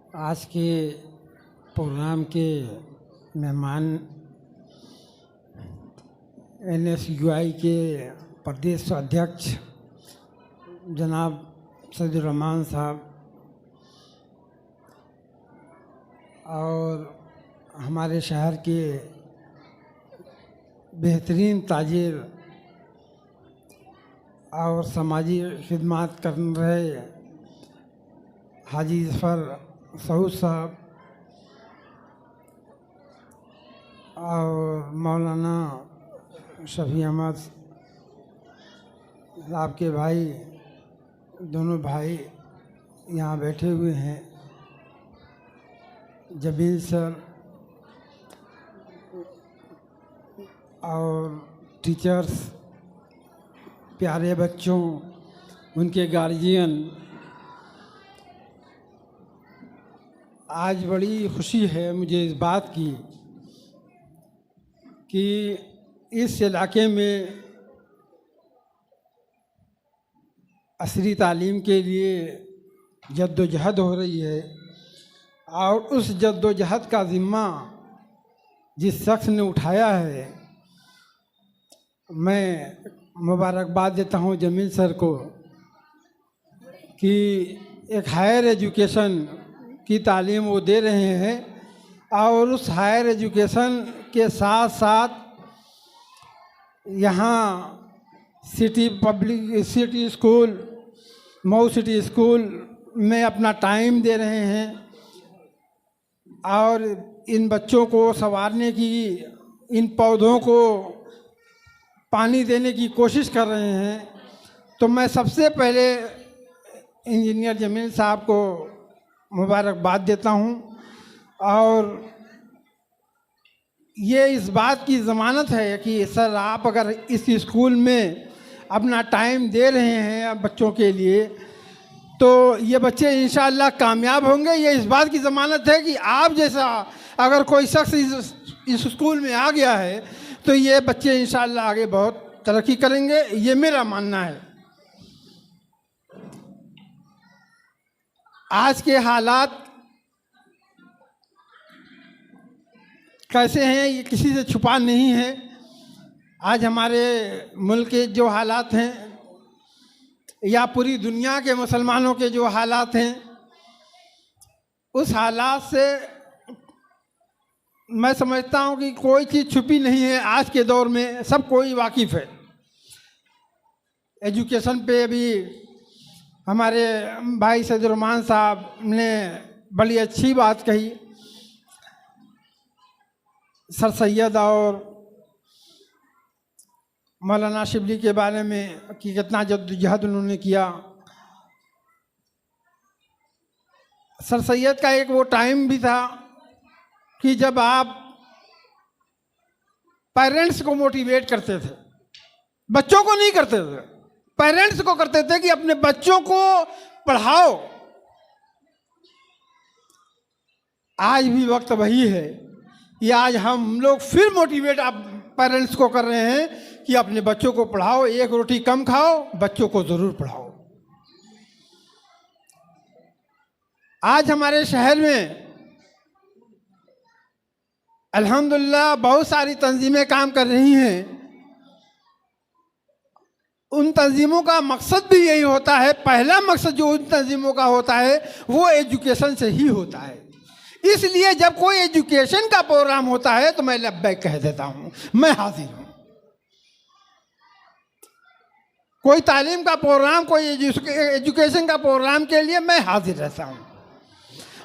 आज के प्रोग्राम के मेहमान NSUI के प्रदेश अध्यक्ष जनाब सैयदुर रहमान साहब और हमारे शहर के बेहतरीन ताजिर और समाजी खिदमत कर रहे हाजी जफर सऊद साहब और मौलाना शफी अहमद साहब के भाई, दोनों भाई यहाँ बैठे हुए हैं। जमील सर और टीचर्स, प्यारे बच्चों, उनके गार्जियन, आज बड़ी खुशी है मुझे इस बात की कि इस इलाके में असली तालीम के लिए जद्दोजहद हो रही है और उस जद्दोजहद का ज़िम्मा जिस शख्स ने उठाया है, मैं मुबारकबाद देता हूँ जमील सर को कि एक हायर एजुकेशन की तालीम वो दे रहे हैं और उस हायर एजुकेशन के साथ साथ यहाँ city school, Mau city school में अपना टाइम दे रहे हैं और इन बच्चों को संवारने की, इन पौधों को पानी देने की कोशिश कर रहे हैं। तो मैं सबसे पहले इंजीनियर जमील साहब को मुबारकबाद देता हूँ और ये इस बात की ज़मानत है कि सर आप अगर इस स्कूल में अपना टाइम दे रहे हैं बच्चों के लिए तो ये बच्चे इंशाअल्लाह कामयाब होंगे। ये इस बात की ज़मानत है कि आप जैसा अगर कोई शख्स इस स्कूल में आ गया है तो ये बच्चे इंशाअल्लाह आगे बहुत तरक्की करेंगे, ये मेरा मानना है। आज के हालात कैसे हैं ये किसी से छुपा नहीं है। आज हमारे मुल्क के जो हालात हैं या पूरी दुनिया के मुसलमानों के जो हालात हैं, उस हालात से मैं समझता हूँ कि कोई चीज़ छुपी नहीं है। आज के दौर में सब कोई वाकिफ़ है। एजुकेशन पे अभी हमारे भाई सैयदुर रहमान साहब ने बड़ी अच्छी बात कही, सर सैयद और मौलाना शिबली के बारे में कि कितना जद्दोजहद उन्होंने किया। सर सैयद का एक वो टाइम भी था कि जब आप पेरेंट्स को मोटिवेट करते थे, बच्चों को नहीं करते थे, पेरेंट्स को करते थे कि अपने बच्चों को पढ़ाओ। आज भी वक्त वही है कि आज हम लोग फिर मोटिवेट आप पेरेंट्स को कर रहे हैं कि अपने बच्चों को पढ़ाओ, एक रोटी कम खाओ, बच्चों को ज़रूर पढ़ाओ। आज हमारे शहर में अल्हम्दुलिल्लाह बहुत सारी तंजीमें काम कर रही हैं। उन तंजीमों का मकसद भी यही होता है, पहला मकसद जो उन तंजीमों का होता है वो एजुकेशन से ही होता है। इसलिए जब कोई एजुकेशन का प्रोग्राम होता है तो मैं लब्बैक कह देता हूँ, मैं हाजिर हूँ। कोई तालीम का प्रोग्राम, कोई एजुकेशन का प्रोग्राम के लिए मैं हाजिर रहता हूँ।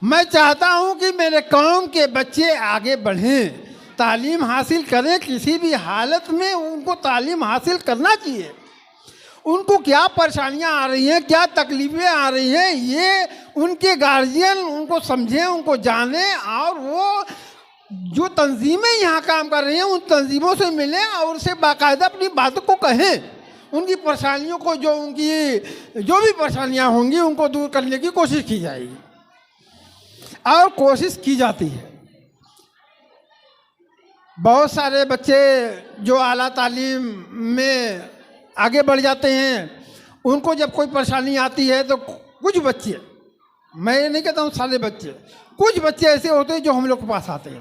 मैं चाहता हूँ कि मेरे कौम के बच्चे आगे बढ़ें, तालीम हासिल करें। किसी भी हालत में उनको तालीम हासिल करना चाहिए। उनको क्या परेशानियां आ रही हैं, क्या तकलीफ़ें आ रही हैं, ये उनके गार्जियन उनको समझें, उनको जानें और वो जो तंजीमें यहाँ काम कर रही हैं उन तंजीमों से मिलें और उनसे बाकायदा अपनी बातों को कहें। उनकी परेशानियों को, जो भी परेशानियाँ होंगी उनको दूर करने की कोशिश की जाएगी और कोशिश की जाती है। बहुत सारे बच्चे जो आला तालीम में आगे बढ़ जाते हैं, उनको जब कोई परेशानी आती है तो कुछ बच्चे मैं ये नहीं कहता हूँ सारे बच्चे, कुछ बच्चे ऐसे होते हैं जो हम लोग के पास आते हैं,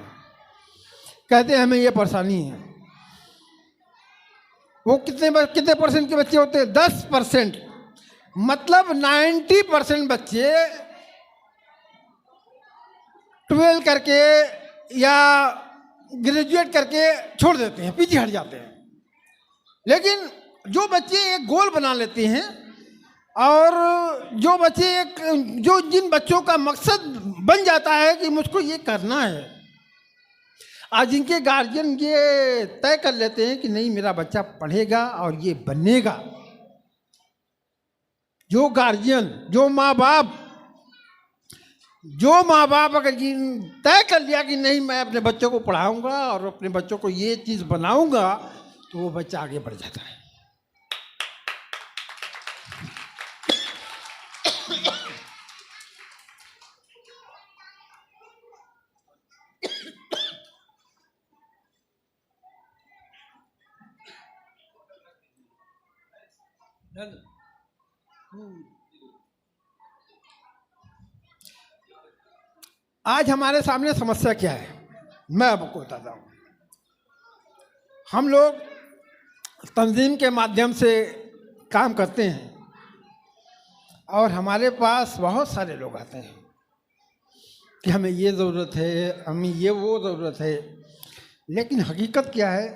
कहते हैं हमें ये परेशानी है। वो कितने परसेंट के बच्चे होते हैं? 10%। मतलब 90% बच्चे 12 करके या ग्रेजुएट करके छोड़ देते हैं, पीछे हट जाते हैं। लेकिन जो बच्चे एक गोल बना लेते हैं, और जिन बच्चों का मकसद बन जाता है कि मुझको ये करना है, आज जिनके गार्जियन ये तय कर लेते हैं कि नहीं मेरा बच्चा पढ़ेगा और ये बनेगा, जो गार्जियन, जो माँ बाप अगर तय कर लिया कि नहीं मैं अपने बच्चों को पढ़ाऊंगा और अपने बच्चों को ये चीज़ बनाऊंगा, तो वो बच्चा आगे बढ़ जाता है। आज हमारे सामने समस्या क्या है, मैं आपको बताता हूँ। हम लोग तंजीम के माध्यम से काम करते हैं और हमारे पास बहुत सारे लोग आते हैं कि हमें ये ज़रूरत है, हमें ये वो ज़रूरत है। लेकिन हकीकत क्या है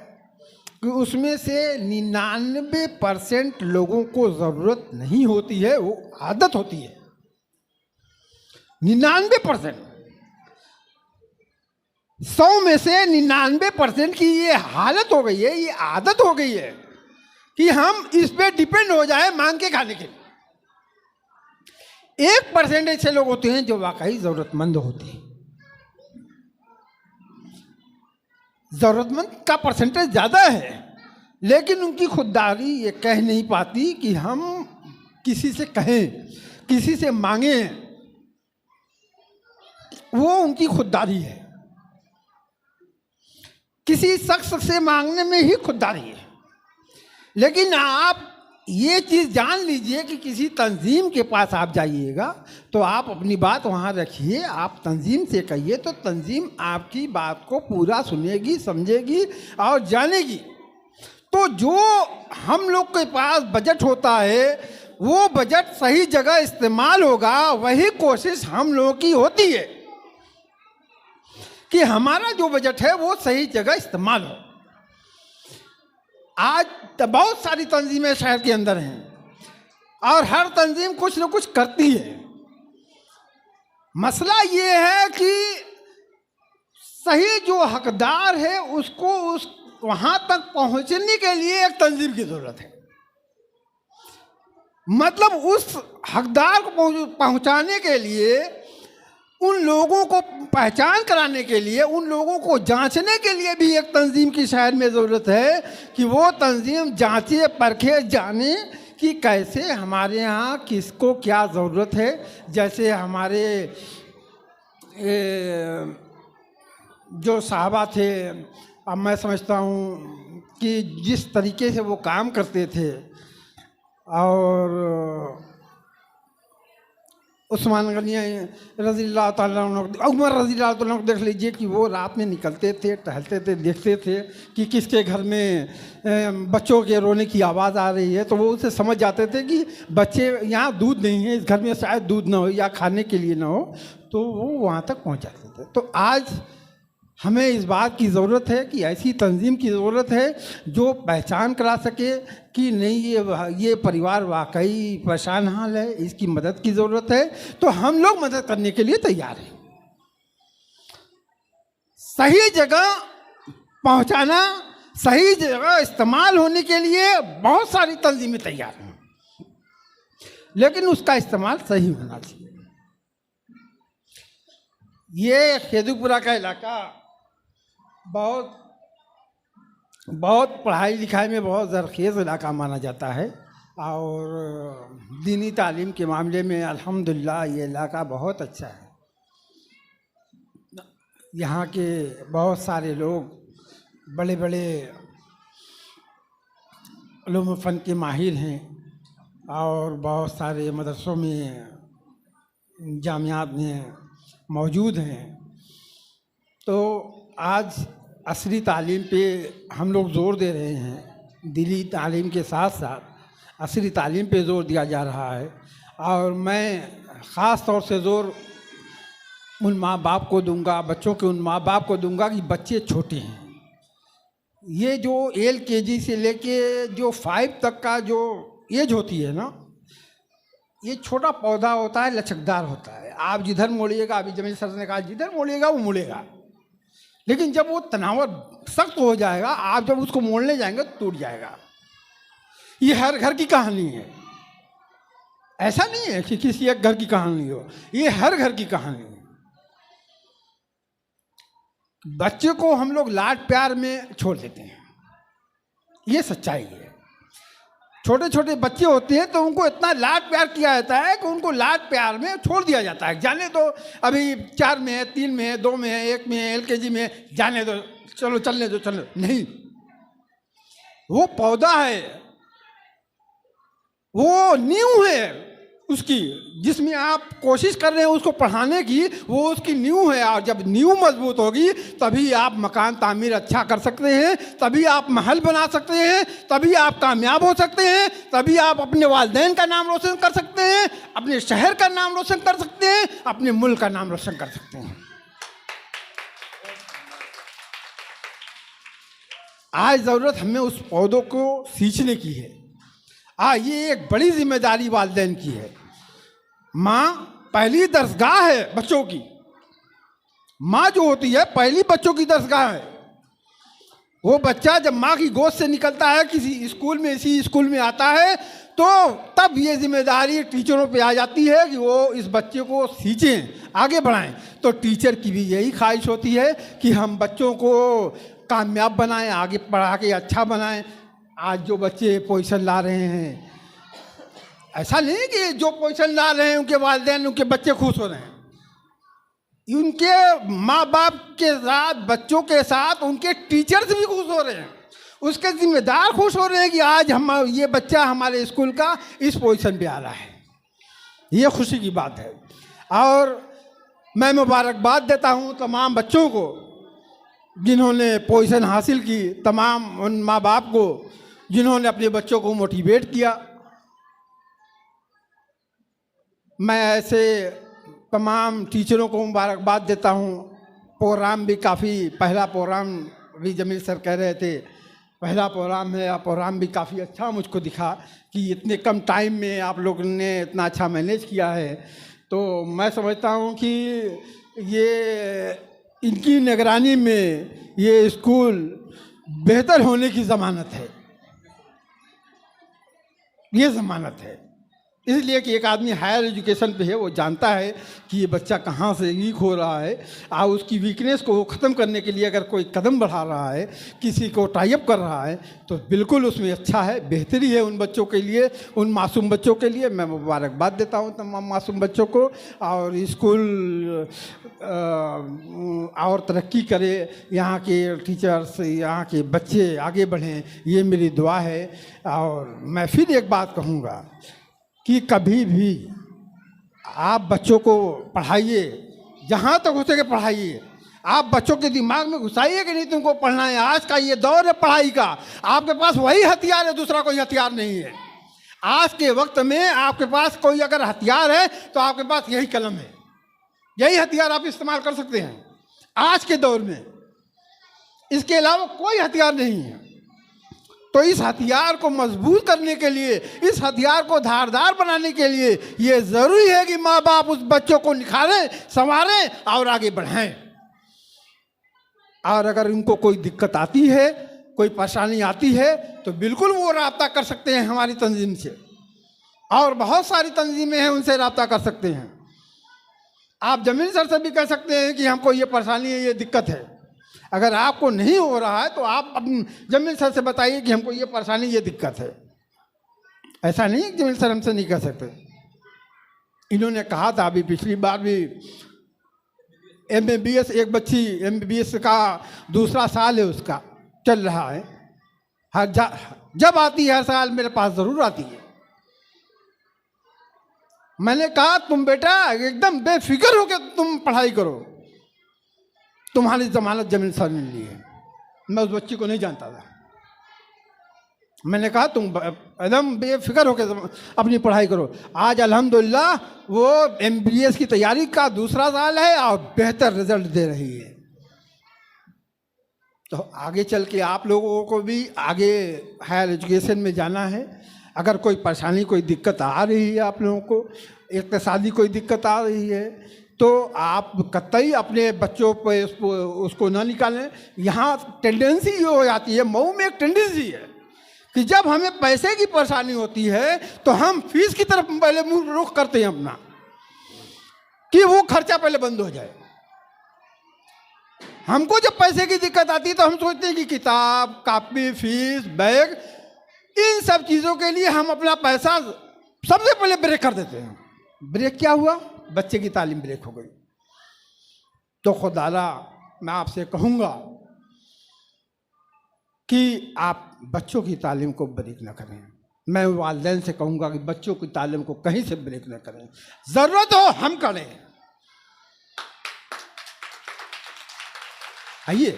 कि उसमें से 99% लोगों को ज़रूरत नहीं होती है, वो आदत होती है। 99%, 100 में से 99% की ये हालत हो गई है, ये आदत हो गई है कि हम इस पे डिपेंड हो जाए मांग के खाने के लिए। 1% ऐसे लोग होते हैं जो वाकई ज़रूरतमंद होते हैं। ज़रूरतमंद का परसेंटेज ज़्यादा है, लेकिन उनकी खुददारी ये कह नहीं पाती कि हम किसी से कहें, किसी से मांगें, वो उनकी खुददारी है। किसी शख्स से मांगने में ही खुददारी है। लेकिन आप ये चीज़ जान लीजिए कि किसी तंजीम के पास आप जाइएगा तो आप अपनी बात वहाँ रखिए, आप तंजीम से कहिए तो तंजीम आपकी बात को पूरा सुनेगी, समझेगी और जानेगी। तो जो हम लोग के पास बजट होता है वो बजट सही जगह इस्तेमाल होगा, वही कोशिश हम लोगों की होती है कि हमारा जो बजट है वो सही जगह इस्तेमाल हो। आज बहुत सारी तंजीमें शहर के अंदर हैं और हर तंजीम कुछ न कुछ करती है। मसला ये है कि सही जो हकदार है उसको वहां तक पहुंचने के लिए एक तंजीम की जरूरत है। मतलब उस हकदार को पहुंचाने के लिए, उन लोगों को पहचान कराने के लिए, उन लोगों को जांचने के लिए भी एक तंजीम की शहर में ज़रूरत है कि वो तंजीम जांचे, परखे, जाने कि कैसे हमारे यहाँ किसको क्या ज़रूरत है। जैसे हमारे जो साहबा थे, अब मैं समझता हूँ कि जिस तरीके से वो काम करते थे, और उस्मान गनी रज़ियल्लाहु ताला अन्हु, उमर रज़ियल्लाहु ताला अन्हु देख लीजिए कि वो रात में निकलते थे, टहलते थे, देखते थे कि किसके घर में बच्चों के रोने की आवाज़ आ रही है, तो वो उसे समझ जाते थे कि बच्चे यहाँ दूध नहीं है, इस घर में शायद दूध ना हो या खाने के लिए ना हो, तो वो वहाँ तक पहुँच जाते थे। तो आज हमें इस बात की ज़रूरत है कि ऐसी तंजीम की ज़रूरत है जो पहचान करा सके कि नहीं ये परिवार वाकई परेशान हाल है, इसकी मदद की ज़रूरत है। तो हम लोग मदद करने के लिए तैयार हैं। सही जगह पहुंचाना, सही जगह इस्तेमाल होने के लिए बहुत सारी तंजीमें तैयार हैं, लेकिन उसका इस्तेमाल सही होना चाहिए। ये खेदूपुरा का इलाका बहुत पढ़ाई लिखाई में बहुत ज़रखेज़ इलाका माना जाता है, और दीनी तालीम के मामले में अल्हम्दुलिल्लाह ये इलाका बहुत अच्छा है। यहाँ के बहुत सारे लोग बड़े बड़े उलूम फ़न के माहिर हैं और बहुत सारे मदरसों में जामियात में मौजूद हैं। तो आज असली तालीम पे हम लोग ज़ोर दे रहे हैं। दिली तालीम के साथ साथ असली तालीम पे ज़ोर दिया जा रहा है। और मैं ख़ास तौर से ज़ोर उन माँ बाप को दूंगा, बच्चों के उन माँ बाप को दूंगा कि बच्चे छोटे हैं। ये जो LKG से लेके जो 5 तक का जो एज होती है ना, ये छोटा पौधा होता है, लचकदार होता है। आप जिधर मोड़िएगा, अभी जमील सर ने कहा जिधर मोड़िएगा वो मुड़ेगा, लेकिन जब वो तनावर सख्त हो जाएगा, आप जब उसको मोड़ने जाएंगे तो टूट जाएगा। ये हर घर की कहानी है, ऐसा नहीं है कि किसी एक घर की कहानी हो, ये हर घर की कहानी है। बच्चे को हम लोग लाड प्यार में छोड़ देते हैं, ये सच्चाई है। छोटे छोटे बच्चे होते हैं तो उनको इतना लाड प्यार किया जाता है कि उनको लाड प्यार में छोड़ दिया जाता है। जाने दो, अभी 4 में है, 3 में है, 2 में है, 1 में है, LKG में है, जाने दो, चलो चलने दो, चलो नहीं। वो पौधा है, वो नींव है उसकी, जिसमें आप कोशिश कर रहे हैं उसको पढ़ाने की, वो उसकी नींव है। और जब नींव मजबूत होगी तभी आप मकान तामीर अच्छा कर सकते हैं, तभी आप महल बना सकते हैं, तभी आप कामयाब हो सकते हैं, तभी आप अपने वालिदैन का नाम रोशन कर सकते हैं, अपने शहर का नाम रोशन कर सकते हैं, अपने मुल्क का नाम रोशन कर सकते हैं। आज ज़रूरत हमें उस पौधों को सींचने की है। ये एक बड़ी जिम्मेदारी वालिदैन की है। माँ पहली दरसगाह है बच्चों की। माँ जो होती है पहली बच्चों की दरसगाह है। वो बच्चा जब माँ की गोद से निकलता है, किसी स्कूल में, इसी स्कूल में आता है, तो तब ये जिम्मेदारी टीचरों पे आ जाती है कि वो इस बच्चे को सींचें, आगे बढ़ाएं। तो टीचर की भी यही ख्वाहिश होती है कि हम बच्चों को कामयाब बनाएं, आगे पढ़ा के अच्छा बनाएं। आज जो बच्चे पोजीशन ला रहे हैं, ऐसा नहीं कि जो पोजीशन ला रहे हैं उनके वालिदैन, उनके बच्चे खुश हो रहे हैं। उनके माँ बाप के साथ, बच्चों के साथ उनके टीचर्स भी खुश हो रहे हैं, उसके जिम्मेदार खुश हो रहे हैं कि आज हम ये बच्चा हमारे स्कूल का इस पोजीशन पे आ रहा है। ये खुशी की बात है। और मैं मुबारकबाद देता हूँ तमाम बच्चों को जिन्होंने पोजीशन हासिल की, तमाम उन माँ बाप को जिन्होंने अपने बच्चों को मोटिवेट किया। मैं ऐसे तमाम टीचरों को मुबारकबाद देता हूँ। प्रोग्राम भी काफ़ी, पहला प्रोग्राम भी जमील सर कह रहे थे, पहला प्रोग्राम है। प्रोग्राम भी काफ़ी अच्छा मुझको दिखा कि इतने कम टाइम में आप लोगों ने इतना अच्छा मैनेज किया है। तो मैं समझता हूँ कि ये इनकी निगरानी में ये स्कूल बेहतर होने की ज़मानत है, ये ज़मानत है। इसलिए कि एक आदमी हायर एजुकेशन पे है, वो जानता है कि ये बच्चा कहाँ से वीक हो रहा है, और उसकी वीकनेस को वो ख़त्म करने के लिए अगर कोई कदम बढ़ा रहा है, किसी को टाइप कर रहा है, तो बिल्कुल उसमें अच्छा है, बेहतरी है उन बच्चों के लिए, उन मासूम बच्चों के लिए। मैं मुबारकबाद देता हूँ तमाम मासूम बच्चों को। और स्कूल और तरक्की करे, यहाँ के टीचर्स, यहाँ के बच्चे आगे बढ़ें, ये मेरी दुआ है। और मैं फिर एक बात कहूँगा कि कभी भी आप बच्चों को पढ़ाइए, जहाँ तक हो सके पढ़ाइए। आप बच्चों के दिमाग में घुसाइए कि नहीं तुमको पढ़ना है। आज का ये दौर है पढ़ाई का, आपके पास वही हथियार है, दूसरा कोई हथियार नहीं है। आज के वक्त में आपके पास कोई अगर हथियार है तो आपके पास यही कलम है, यही हथियार आप इस्तेमाल कर सकते हैं आज के दौर में। इसके अलावा कोई हथियार नहीं है। तो इस हथियार को मजबूत करने के लिए, इस हथियार को धारदार बनाने के लिए ये ज़रूरी है कि माँ बाप उस बच्चों को निखारें, संवारें और आगे बढ़ाएं। और अगर उनको कोई दिक्कत आती है, कोई परेशानी आती है, तो बिल्कुल वो रब्ता कर सकते हैं हमारी तंजीम से, और बहुत सारी तंजीमें हैं उनसे रब्ता कर सकते हैं। आप जमील सर से भी कह सकते हैं कि हमको ये परेशानी है, ये दिक्कत है। अगर आपको नहीं हो रहा है तो आप जमील सर से बताइए कि हमको ये परेशानी, ये दिक्कत है। ऐसा नहीं कि जमील सर हमसे नहीं कह सकते। इन्होंने कहा था अभी पिछली बार भी, MBBS, एक बच्ची MBBS का दूसरा साल है, उसका चल रहा है। जब आती है हर साल मेरे पास ज़रूर आती है। मैंने कहा तुम बेटा एकदम बेफिक्र होकर तुम पढ़ाई करो, तुम्हारी जमानत जमीन सर मिल रही है। मैं उस बच्ची को नहीं जानता था। मैंने कहा तुम एकदम बेफिक्र होकर अपनी पढ़ाई करो। आज अल्हम्दुलिल्लाह वो MBBS की तैयारी का दूसरा साल है और बेहतर रिजल्ट दे रही है। तो आगे चल के आप लोगों को भी आगे हायर एजुकेशन में जाना है। अगर कोई परेशानी कोई दिक्कत आ रही है, आप लोगों को इक़्तिसादी कोई दिक्कत आ रही है, तो आप कतई अपने बच्चों पे उसको ना निकालें। यहाँ टेंडेंसी ये हो जाती है, मऊ में एक टेंडेंसी है कि जब हमें पैसे की परेशानी होती है तो हम फीस की तरफ पहले मुंह रुख करते हैं अपना, कि वो खर्चा पहले बंद हो जाए। हमको जब पैसे की दिक्कत आती है तो हम सोचते हैं कि किताब, कॉपी, फीस, बैग, इन सब चीज़ों के लिए हम अपना पैसा सबसे पहले ब्रेक कर देते हैं। ब्रेक क्या हुआ? बच्चे की तालीम ब्रेक हो गई। तो खुदारा मैं आपसे कहूँगा कि आप बच्चों की तालीम को ब्रेक न करें। मैं वालिदैन से कहूँगा कि बच्चों की तालीम को कहीं से ब्रेक न करें। ज़रूरत हो हम करें। आइए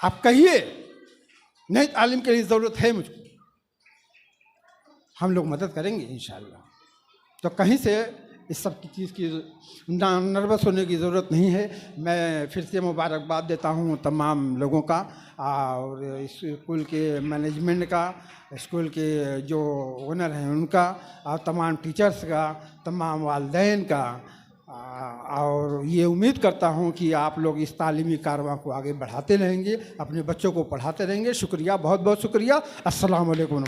आप कहिए नहीं तालीम के लिए ज़रूरत है मुझको, हम लोग मदद करेंगे इंशाअल्लाह। तो कहीं से इस सब की चीज़ की नर्वस होने की ज़रूरत नहीं है। मैं फिर से मुबारकबाद देता हूँ तमाम लोगों का, और स्कूल के मैनेजमेंट का, स्कूल के जो ओनर हैं उनका, और तमाम टीचर्स का, तमाम वालिदैन का, और ये उम्मीद करता हूँ कि आप लोग इस तालीमी कारवां को आगे बढ़ाते रहेंगे, अपने बच्चों को पढ़ाते रहेंगे। शुक्रिया, बहुत बहुत शुक्रिया। अस्सलाम वालेकुम।